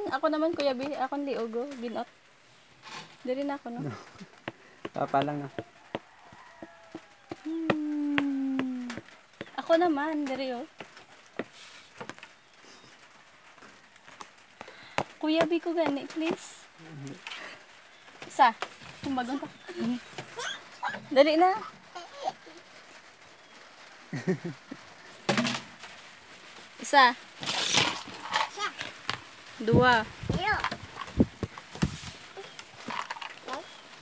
Ako naman, Kuya B. Akong liugo. Ginot. Dili na ako, no? Papa lang ah. Ako naman, diri oh. Kuya B ko gani, please. Isa. Kumbagon ka. Dali na. Isa. Dua.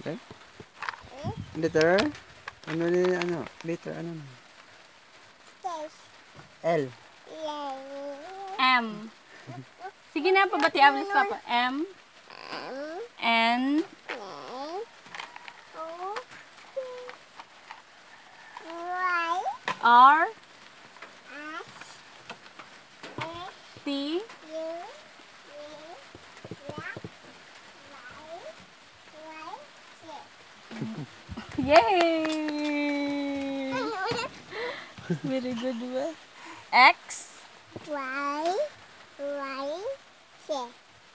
Okay. Letter? Ano din, ano? Letter, ano? L. M. Sige na, pabati ablis papa. M. N. R. T. Yay! Very good ba? X.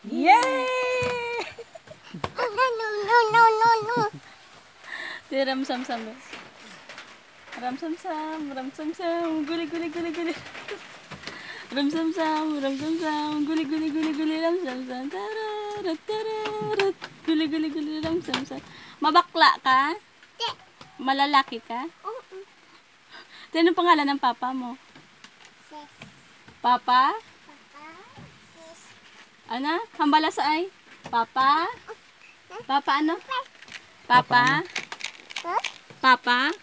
Yay! Ram sam sam. Ram sam sam, ram sam sam, guli guli guli guli. Ram sam sam, guli guli guli guli, ram sam sam, tararat tararat, guli guli guli, ram sam sam. Mabakla ka? Malalaki ka? Ano pangalan ng papa mo? Papa? Ano? Hambala sa ay? Papa? Papa ano? Papa? Papa?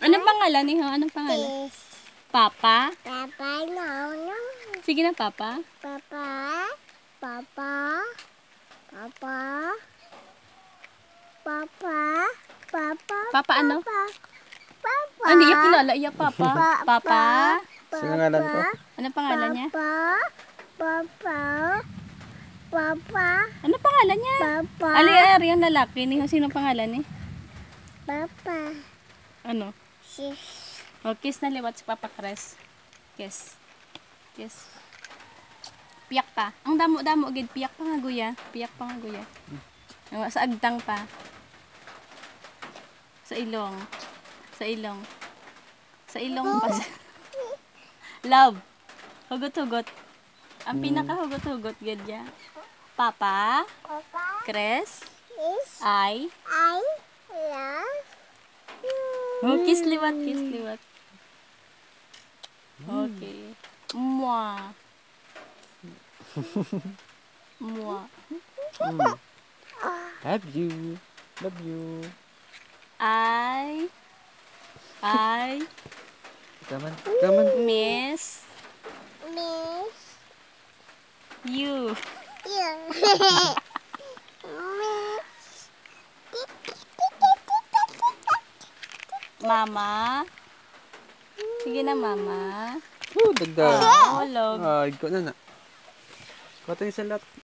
Anong pangalan niyo? Anong pangalan? Papa? Sige na, Papa. Papa ano? Hindi iya kilala. Iya, Papa. Papa? Sino ngalan ko? Anong pangalan niya? Ano pangalan niya? Ali yung lalaki ni. Sino pangalan ni? Ano? Oh, kiss na liwat si Papa Cres. Kiss. Kiss. Piyak pa. Ang damo-damo gid piyak pa nga guya. Piyak pa nga guya. Sa agtang pa. Sa ilong. Sa ilong. Sa ilong pa. Love. Hugot-hugot. Ang pinaka-hugot-hugot gid ya. Papa. Cres. I love Oh, kiss liwat, kiss liwat. Okay. Mwah. Mwah. Love you. Love you. I Come on. Come on. miss you. Mama. Sige na, Mama. Dagdag. Oh, love. Ay, ko na na. Koto yung salat.